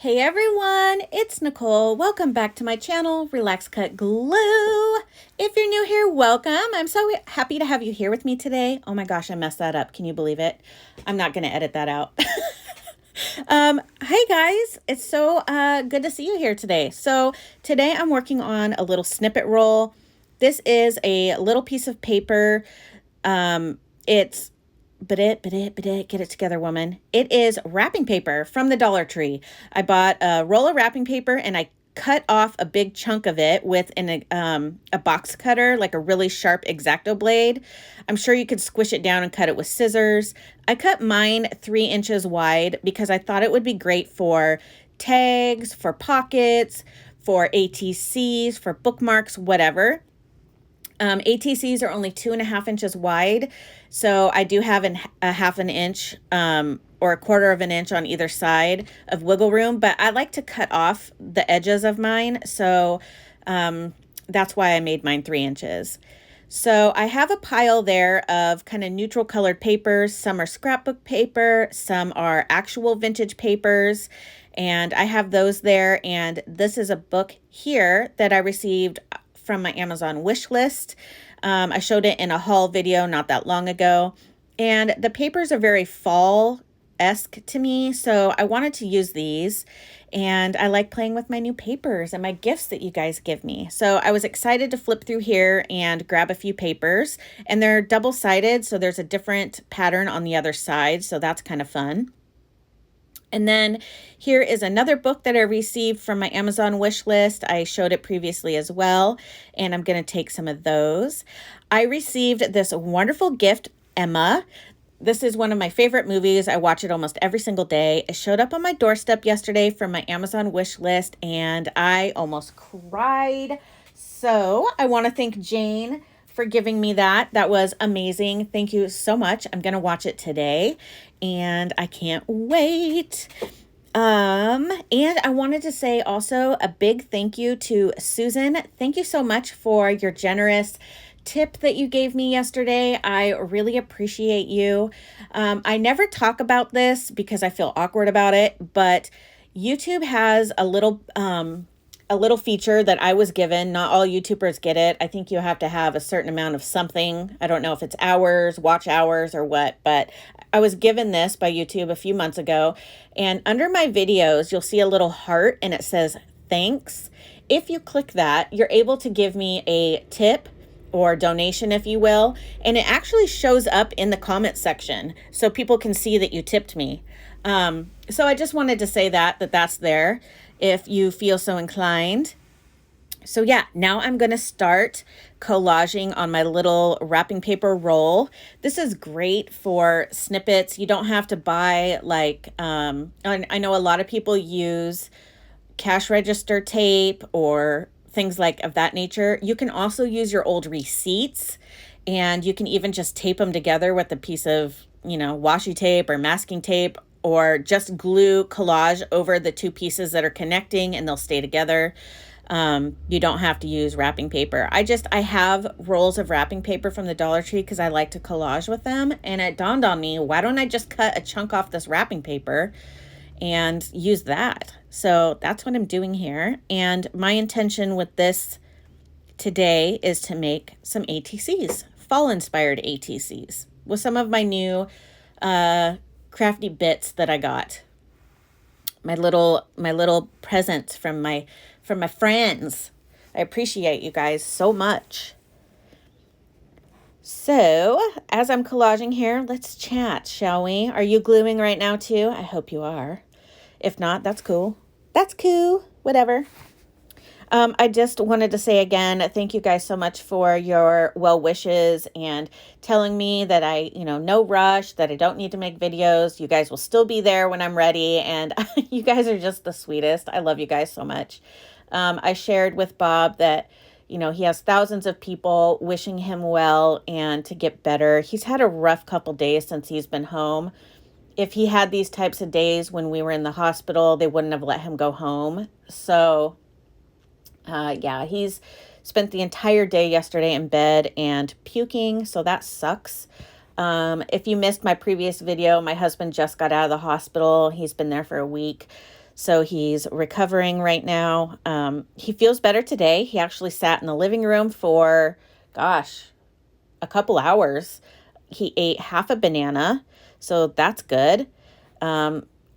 Hey everyone, it's Nicole. Welcome back to my channel, Relax.Cut.Glue. If you're new here, welcome. I'm so happy to have you here with me today. Oh my gosh, I messed that up. Can you believe it? I'm not going to edit that out. Hey guys, it's so good to see you here today. So today I'm working on a little snippet roll. This is a little piece of paper. It's get it together, woman. It is wrapping paper from the Dollar Tree. I bought a roll of wrapping paper and I cut off a big chunk of it with a box cutter, like a really sharp X-Acto blade. I'm sure you could squish it down and cut it with scissors. I cut mine 3 inches wide because I thought it would be great for tags, for pockets, for ATCs, for bookmarks, whatever. ATCs are only 2.5 inches wide, so I do have a half an inch or a quarter of an inch on either side of wiggle room, but I like to cut off the edges of mine, so that's why I made mine 3 inches. So I have a pile there of kind of neutral colored papers. Some are scrapbook paper, some are actual vintage papers, and I have those there. And this is a book here that I received from my Amazon wish list. I showed it in a haul video not that long ago, and the papers are very fall-esque to me, so I wanted to use these, and I like playing with my new papers and my gifts that you guys give me. So I was excited to flip through here and grab a few papers, and they're double-sided, so there's a different pattern on the other side, so that's kind of fun. And then here is another book that I received from my Amazon wish list. I showed it previously as well, and I'm going to take some of those. I received this wonderful gift, Emma. This is one of my favorite movies. I watch it almost every single day. It showed up on my doorstep yesterday from my Amazon wish list, and I almost cried. So I want to thank Jane for giving me that. That was amazing. Thank you so much. I'm going to watch it today and I can't wait. And I wanted to say also a big thank you to Susan. Thank you so much for your generous tip that you gave me yesterday. I really appreciate you. I never talk about this because I feel awkward about it, but YouTube has a little feature that I was given. Not all YouTubers get it. I think you have to have a certain amount of something. I don't know if it's hours, watch hours, or what, but I was given this by YouTube a few months ago. And under my videos, you'll see a little heart and it says, thanks. If you click that, you're able to give me a tip or donation, if you will. And it actually shows up in the comment section so people can see that you tipped me. So I just wanted to say that's there if you feel so inclined. So yeah, now I'm going to start collaging on my little wrapping paper roll. This is great for snippets. You don't have to buy like, I know a lot of people use cash register tape or things like of that nature. You can also use your old receipts, and you can even just tape them together with a piece of, washi tape or masking tape, or just glue collage over the two pieces that are connecting and they'll stay together. You don't have to use wrapping paper. I have rolls of wrapping paper from the Dollar Tree because I like to collage with them. And it dawned on me, why don't I just cut a chunk off this wrapping paper and use that? So that's what I'm doing here. And my intention with this today is to make some ATCs, fall-inspired ATCs, with some of my new crafty bits that I got. My little presents from my friends. I appreciate you guys so much. So, as I'm collaging here, let's chat, shall we? Are you gluing right now too? I hope you are. If not, that's cool. That's cool. Whatever. I just wanted to say again, thank you guys so much for your well wishes and telling me that no rush, that I don't need to make videos. You guys will still be there when I'm ready. And you guys are just the sweetest. I love you guys so much. I shared with Bob that, he has thousands of people wishing him well and to get better. He's had a rough couple days since he's been home. If he had these types of days when we were in the hospital, they wouldn't have let him go home. So yeah, he's spent the entire day yesterday in bed and puking, so that sucks. If you missed my previous video, my husband just got out of the hospital. He's been there for a week. So he's recovering right now. He feels better today. He actually sat in the living room for, gosh, a couple hours. He ate half a banana, so that's good.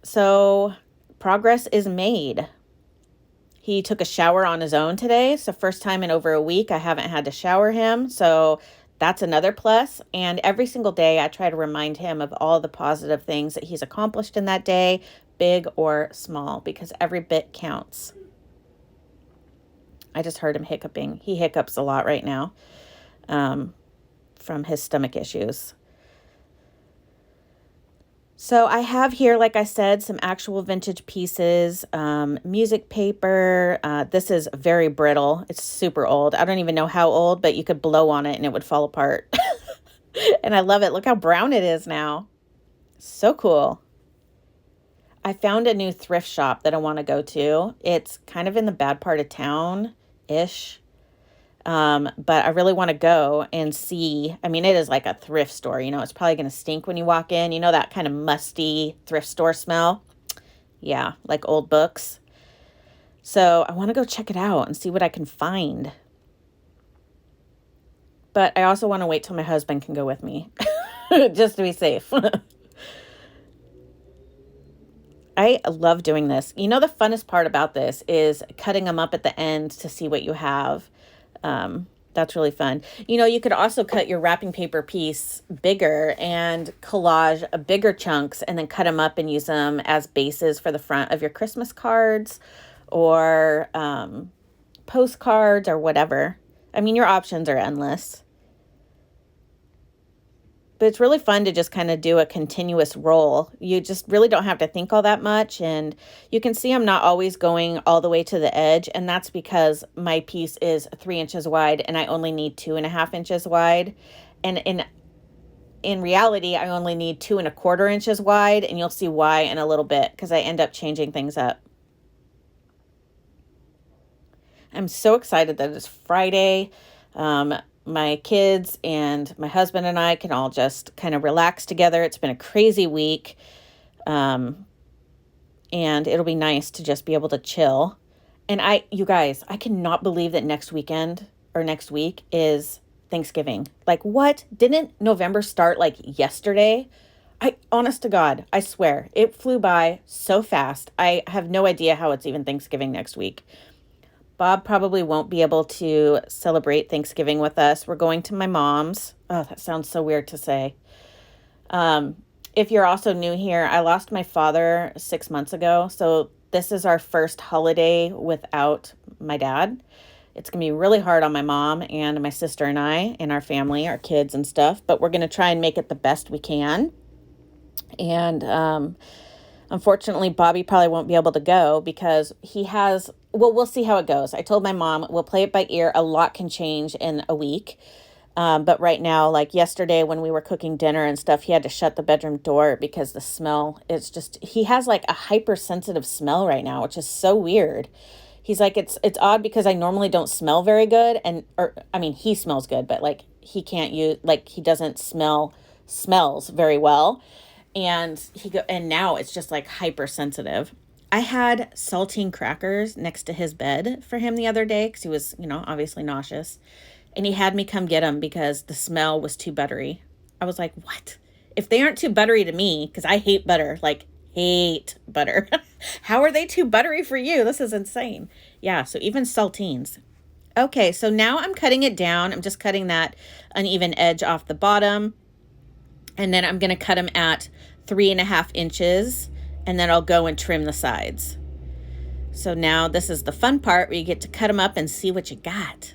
So progress is made. He took a shower on his own today. So first time in over a week I haven't had to shower him. So that's another plus. And every single day I try to remind him of all the positive things that he's accomplished in that day, big or small, because every bit counts. I just heard him hiccuping. He hiccups a lot right now from his stomach issues. So I have here, like I said, some actual vintage pieces, music paper. This is very brittle. It's super old. I don't even know how old, but you could blow on it and it would fall apart. And I love it. Look how brown it is now. So cool. I found a new thrift shop that I want to go to. It's kind of in the bad part of town-ish. But I really want to go and see. I mean, it is like a thrift store, you know, it's probably going to stink when you walk in, you know, that kind of musty thrift store smell. Yeah, like old books. So I want to go check it out and see what I can find. But I also want to wait till my husband can go with me, just to be safe. I love doing this. You know, the funnest part about this is cutting them up at the end to see what you have. That's really fun. You know, you could also cut your wrapping paper piece bigger and collage bigger chunks and then cut them up and use them as bases for the front of your Christmas cards or postcards or whatever. I mean, your options are endless. But it's really fun to just kind of do a continuous roll. You just really don't have to think all that much. And you can see I'm not always going all the way to the edge. And that's because my piece is 3 inches wide and I only need 2.5 inches wide. And in reality, I only need 2.25 inches wide. And you'll see why in a little bit because I end up changing things up. I'm so excited that it's Friday. My kids and my husband and I can all just kind of relax together. It's been a crazy week. And it'll be nice to just be able to chill. And you guys, I cannot believe that next week is Thanksgiving. Like what? Didn't November start like yesterday? Honest to God, I swear it flew by so fast. I have no idea how it's even Thanksgiving next week. Bob probably won't be able to celebrate Thanksgiving with us. We're going to my mom's. Oh, that sounds so weird to say. If you're also new here, I lost my father 6 months ago. So this is our first holiday without my dad. It's going to be really hard on my mom and my sister and I and our family, our kids and stuff. But we're going to try and make it the best we can. And unfortunately, Bobby probably won't be able to go because we'll see how it goes. I told my mom, we'll play it by ear. A lot can change in a week. But right now, like yesterday when we were cooking dinner and stuff, he had to shut the bedroom door because the smell, he has like a hypersensitive smell right now, which is so weird. He's like, it's odd because I normally don't smell very good. He smells good, but like he doesn't smell smells very well. And now it's just like hypersensitive. I had saltine crackers next to his bed for him the other day because he was, obviously nauseous. And he had me come get them because the smell was too buttery. I was like, what? If they aren't too buttery to me, because I hate butter, hate butter. How are they too buttery for you? This is insane. Yeah, so even saltines. Okay, so now I'm cutting it down. I'm just cutting that uneven edge off the bottom. And then I'm going to cut them at 3.5 inches. And then I'll go and trim the sides. So now this is the fun part where you get to cut them up and see what you got.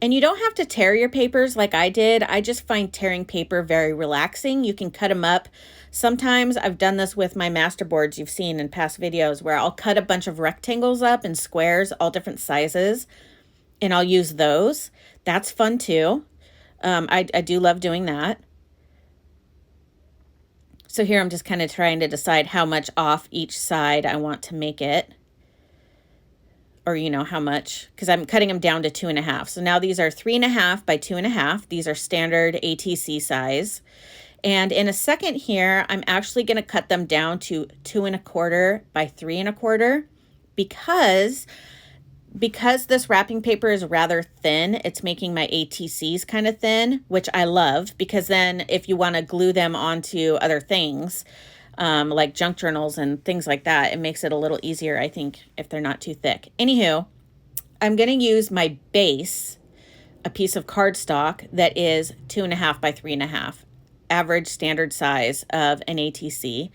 And you don't have to tear your papers like I did. I just find tearing paper very relaxing. You can cut them up. Sometimes I've done this with my masterboards you've seen in past videos where I'll cut a bunch of rectangles up in squares, all different sizes, and I'll use those. That's fun too. I do love doing that. So here I'm just kind of trying to decide how much off each side I want to make it. Or, how much, because I'm cutting them down to 2.5. So now these are 3.5 by 2.5. These are standard ATC size. And in a second here, I'm actually going to cut them down to 2 1/4 by 3 1/4 because this wrapping paper is rather thin. It's making my ATCs kind of thin, which I love, because then if you want to glue them onto other things, like junk journals and things like that, it makes it a little easier, I think, if they're not too thick. Anywho, I'm going to use my base, a piece of cardstock that is 2 1/2 by 3 1/2, average standard size of an ATC.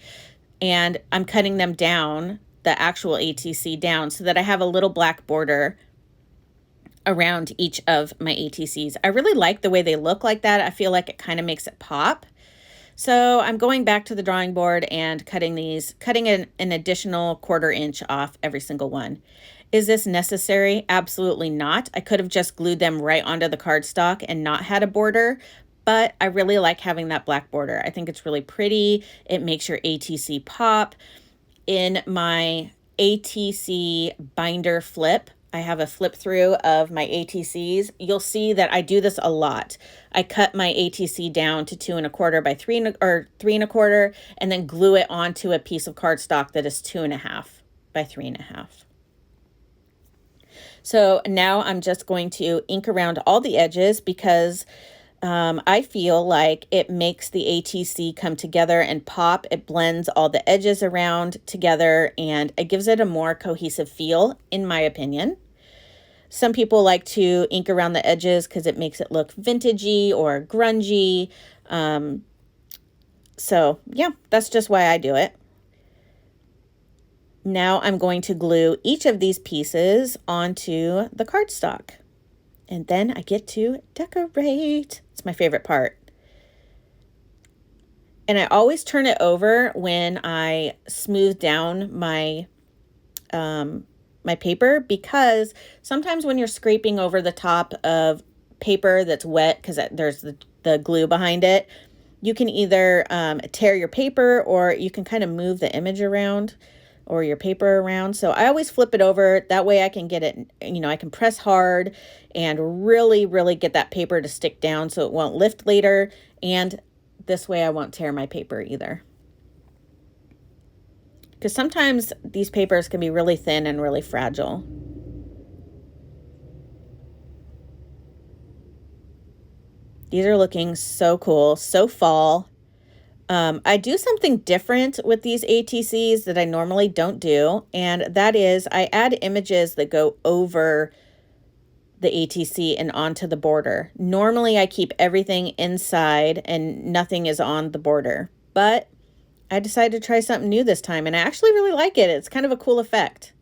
And I'm cutting them down, the actual ATC down, so that I have a little black border around each of my ATCs. I really like the way they look like that. I feel like it kind of makes it pop. So I'm going back to the drawing board and cutting an additional 1/4 inch off every single one. Is this necessary? Absolutely not. I could have just glued them right onto the cardstock and not had a border, but I really like having that black border. I think it's really pretty. It makes your ATC pop. In my ATC binder flip, I have a flip through of my ATCs. You'll see that I do this a lot. I cut my ATC down to 2 1/4 by 3 1/4, and then glue it onto a piece of cardstock that is 2 1/2 by 3 1/2. So now I'm just going to ink around all the edges because I feel like it makes the ATC come together and pop. It blends all the edges around together and it gives it a more cohesive feel, in my opinion. Some people like to ink around the edges because it makes it look vintagey or grungy. So yeah, that's just why I do it. Now I'm going to glue each of these pieces onto the cardstock. And then I get to decorate. It's my favorite part. And I always turn it over when I smooth down my my paper, because sometimes when you're scraping over the top of paper that's wet because there's the glue behind it, you can either tear your paper, or you can kind of move the image around or your paper around. So I always flip it over. That way I can get it, I can press hard and really, really get that paper to stick down so it won't lift later. And this way I won't tear my paper either. Because sometimes these papers can be really thin and really fragile. These are looking so cool, so fall. I do something different with these ATCs that I normally don't do, and that is I add images that go over the ATC and onto the border. Normally I keep everything inside and nothing is on the border, but I decided to try something new this time, and I actually really like it. It's kind of a cool effect.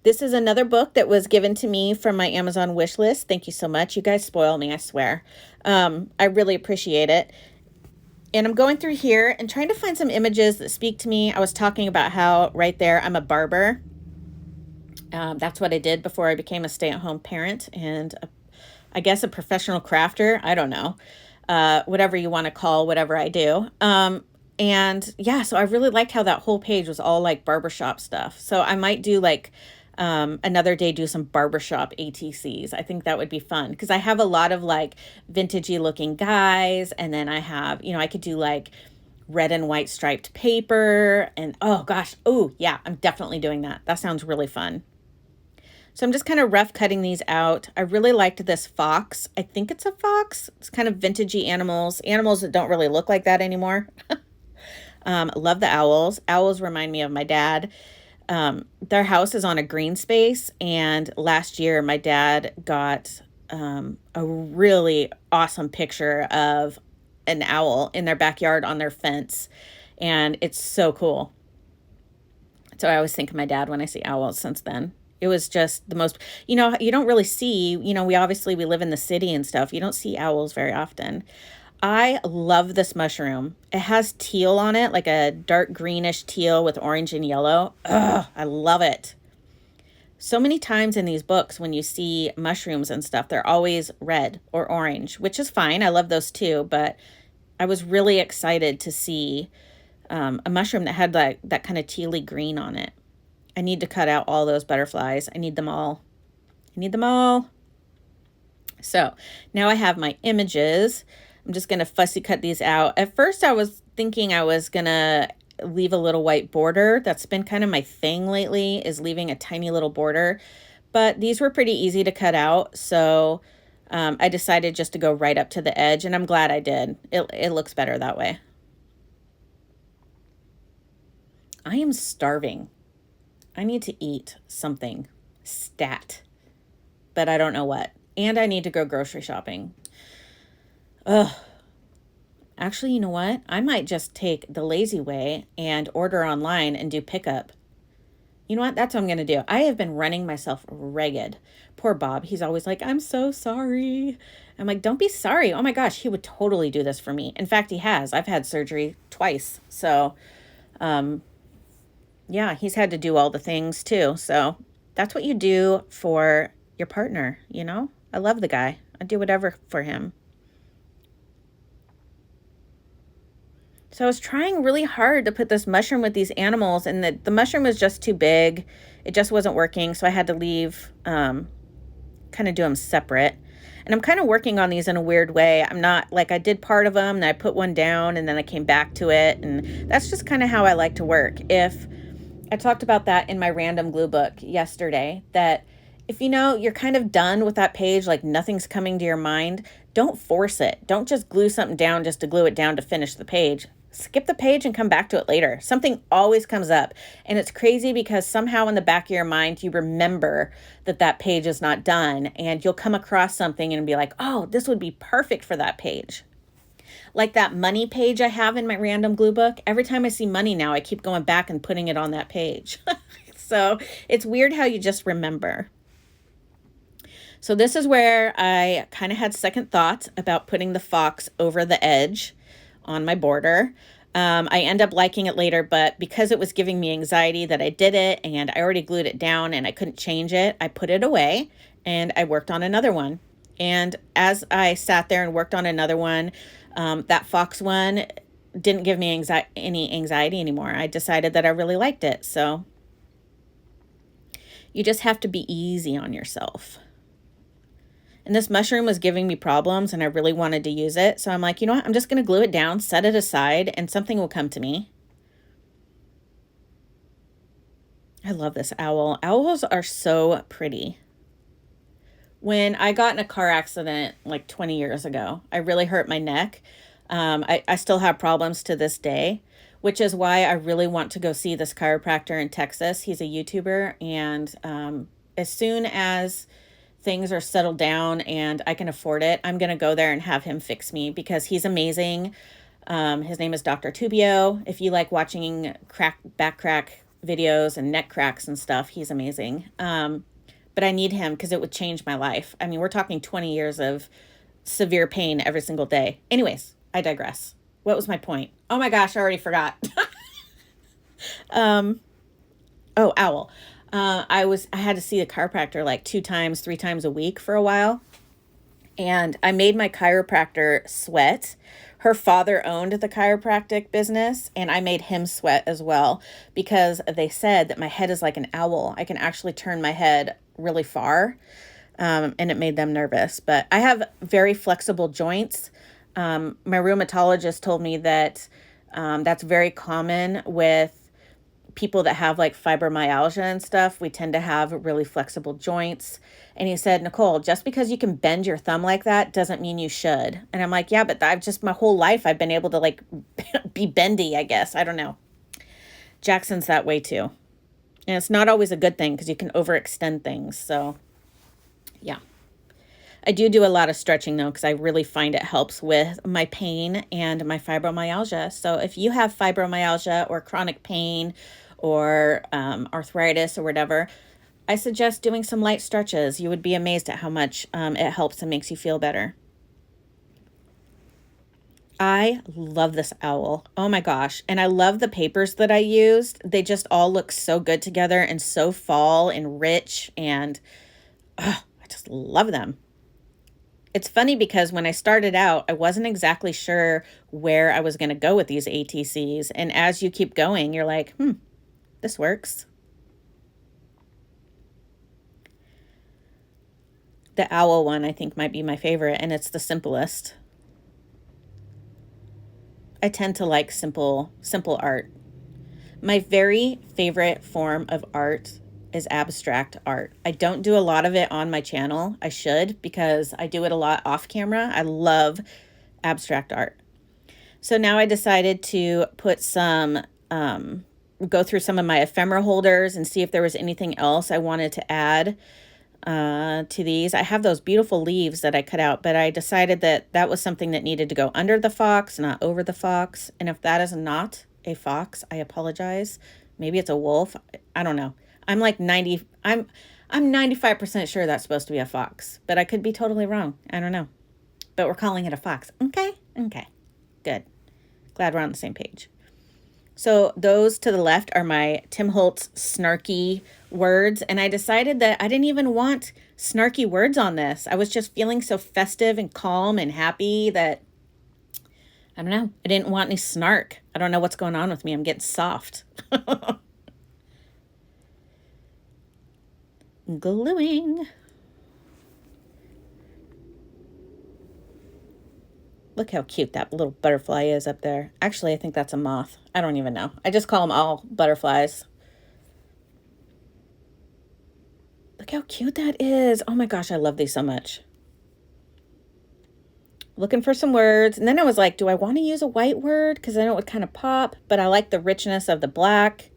This is another book that was given to me from my Amazon wish list. Thank you so much. You guys spoil me, I swear. I really appreciate it. And I'm going through here and trying to find some images that speak to me. I was talking about how right there I'm a barber. That's what I did before I became a stay-at-home parent and I guess a professional crafter. I don't know. Whatever you want to call whatever I do. And yeah, so I really liked how that whole page was all like barbershop stuff. So I might do like another day, do some barbershop ATCs. I think that would be fun because I have a lot of like vintagey looking guys. And then I have, I could do like red and white striped paper and oh gosh. Oh yeah, I'm definitely doing that. That sounds really fun. So I'm just kind of rough cutting these out. I really liked this fox. I think it's a fox. It's kind of vintagey animals that don't really look like that anymore. Love the owls. Owls remind me of my dad. Their house is on a green space, and last year my dad got a really awesome picture of an owl in their backyard on their fence, and it's so cool. So I always think of my dad when I see owls since then. It was just the most, you don't really see, we live in the city and stuff. You don't see owls very often. I love this mushroom. It has teal on it, like a dark greenish teal with orange and yellow. Ugh, I love it. So many times in these books, when you see mushrooms and stuff, they're always red or orange, which is fine. I love those too, but I was really excited to see a mushroom that had that kind of tealy green on it. I need to cut out all those butterflies. I need them all. I need them all. So now I have my images. I'm just going to fussy cut these out. At first I was thinking I was going to leave a little white border. That's been kind of my thing lately, is leaving a tiny little border. But these were pretty easy to cut out, so I decided just to go right up to the edge, and I'm glad I did. It looks better that way. I am starving. I need to eat something stat, but I don't know what. And I need to go grocery shopping. Ugh. Actually, you know what? I might just take the lazy way and order online and do pickup. You know what? That's what I'm going to do. I have been running myself ragged. Poor Bob. He's always like, I'm so sorry. I'm like, don't be sorry. Oh my gosh, he would totally do this for me. In fact, he has. I've had surgery twice. So, yeah, he's had to do all the things too. So that's what you do for your partner, you know? I love the guy. I'd do whatever for him. So I was trying really hard to put this mushroom with these animals, and the mushroom was just too big. It just wasn't working, so I had to leave, kind of do them separate. And I'm kind of working on these in a weird way. I'm not, like, I did part of them, and I put one down, and then I came back to it, and that's just kind of how I like to work. If I talked about that in my random glue book yesterday, that if you know you're kind of done with that page, like nothing's coming to your mind, don't force it. Don't just glue something down just to glue it down to finish the page. Skip the page and come back to it later. Something always comes up. And it's crazy because somehow in the back of your mind, you remember that that page is not done, and you'll come across something and be like, oh, this would be perfect for that page. Like that money page I have in my random glue book. Every time I see money now, I keep going back and putting it on that page. So it's weird how you just remember. So this is where I kind of had second thoughts about putting the fox over the edge on my border. I end up liking it later, but because it was giving me anxiety that I did it and I already glued it down and I couldn't change it, I put it away and I worked on another one. And as I sat there and worked on another one, that fox one didn't give me any anxiety anymore. I decided that I really liked it. So you just have to be easy on yourself. And this mushroom was giving me problems and I really wanted to use it. So I'm like, you know what? I'm just going to glue it down, set it aside, and something will come to me. I love this owl. Owls are so pretty. When I got in a car accident like 20 years ago, I really hurt my neck. I still have problems to this day, which is why I really want to go see this chiropractor in Texas. He's a YouTuber, and as soon as things are settled down and I can afford it, I'm going to go there and have him fix me because he's amazing. His name is Dr. Tubio. If you like watching back crack videos and neck cracks and stuff, he's amazing. But I need him because it would change my life. I mean, we're talking 20 years of severe pain every single day. Anyways, I digress. What was my point? Oh my gosh, I already forgot. Oh, owl. I had to see the chiropractor like 2 times, 3 times a week for a while. And I made my chiropractor sweat. Her father owned the chiropractic business, and I made him sweat as well because they said that my head is like an owl. I can actually turn my head really far, and it made them nervous. But I have very flexible joints. My rheumatologist told me that that's very common with people that have like fibromyalgia and stuff. We tend to have really flexible joints. And he said, Nicole, just because you can bend your thumb like that doesn't mean you should. And I'm like, yeah, but my whole life I've been able to like be bendy, I guess. I don't know. Jackson's that way too. And it's not always a good thing because you can overextend things. So yeah. I do a lot of stretching though, because I really find it helps with my pain and my fibromyalgia. So if you have fibromyalgia or chronic pain or arthritis or whatever, I suggest doing some light stretches. You would be amazed at how much it helps and makes you feel better. I love this owl. Oh my gosh. And I love the papers that I used. They just all look so good together and so fall and rich, and I just love them. It's funny because when I started out, I wasn't exactly sure where I was going to go with these ATCs. And as you keep going, you're like, this works. The owl one, I think, might be my favorite, and it's the simplest. I tend to like simple art. My very favorite form of art is abstract art. I don't do a lot of it on my channel. I should, because I do it a lot off camera. I love abstract art. So now I decided to put some, go through some of my ephemera holders and see if there was anything else I wanted to add to these. I have those beautiful leaves that I cut out, but I decided that that was something that needed to go under the fox, not over the fox. And if that is not a fox, I apologize. Maybe it's a wolf. I don't know. I'm 95% sure that's supposed to be a fox, but I could be totally wrong. I don't know. But we're calling it a fox. Okay. Good. Glad we're on the same page. So those to the left are my Tim Holtz snarky words. And I decided that I didn't even want snarky words on this. I was just feeling so festive and calm and happy that, I don't know, I didn't want any snark. I don't know what's going on with me. I'm getting soft. Gluing. Look how cute that little butterfly is up there. Actually, I think that's a moth. I don't even know. I just call them all butterflies. Look how cute that is. Oh my gosh, I love these so much. Looking for some words. And then I was like, do I want to use a white word? Because I know it would kind of pop, but I like the richness of the black.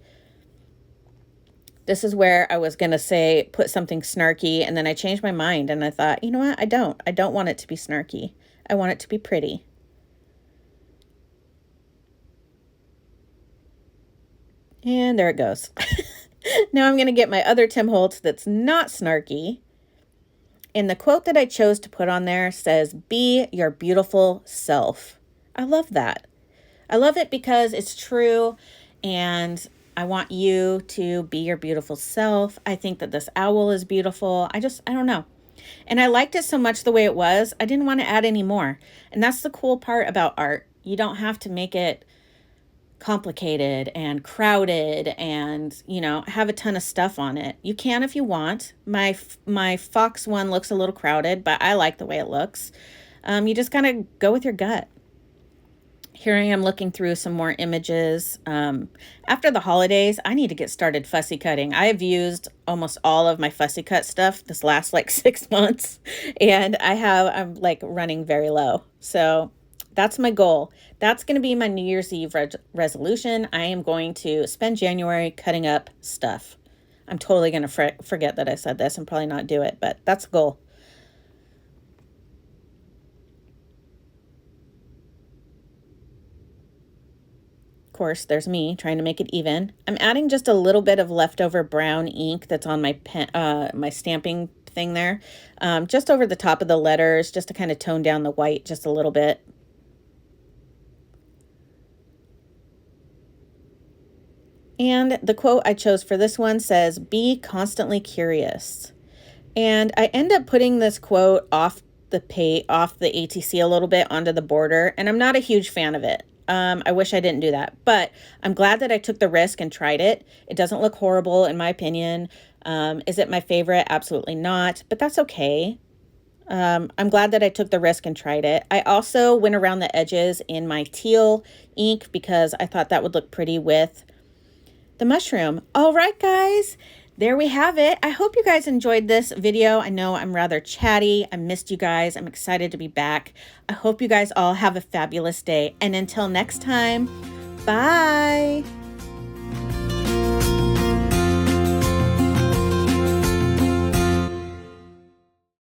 This is where I was going to say, put something snarky. And then I changed my mind and I thought, you know what? I don't want it to be snarky. I want it to be pretty. And there it goes. Now I'm going to get my other Tim Holtz that's not snarky. And the quote that I chose to put on there says, "Be your beautiful self." I love that. I love it because it's true. And I want you to be your beautiful self. I think that this owl is beautiful. I don't know. And I liked it so much the way it was, I didn't want to add any more. And that's the cool part about art. You don't have to make it complicated and crowded and, you know, have a ton of stuff on it. You can if you want. My fox one looks a little crowded, but I like the way it looks. You just kind of go with your gut. Here I am looking through some more images. After the holidays, I need to get started fussy cutting. I have used almost all of my fussy cut stuff this last like 6 months, and I'm like running very low. So that's my goal. That's going to be my New Year's Eve resolution. I am going to spend January cutting up stuff. I'm totally going to forget that I said this and probably not do it, but that's the goal. Course, there's me trying to make it even. I'm adding just a little bit of leftover brown ink that's on my pen, my stamping thing there, just over the top of the letters, just to kind of tone down the white just a little bit. And the quote I chose for this one says, "Be constantly curious." And I end up putting this quote off the ATC a little bit onto the border, and I'm not a huge fan of it. I wish I didn't do that, but I'm glad that I took the risk and tried it. It doesn't look horrible in my opinion. Is it my favorite? Absolutely not, but that's okay. I'm glad that I took the risk and tried it. I also went around the edges in my teal ink because I thought that would look pretty with the mushroom. All right, guys. There we have it. I hope you guys enjoyed this video. I know I'm rather chatty. I missed you guys. I'm excited to be back. I hope you guys all have a fabulous day. And until next time, bye.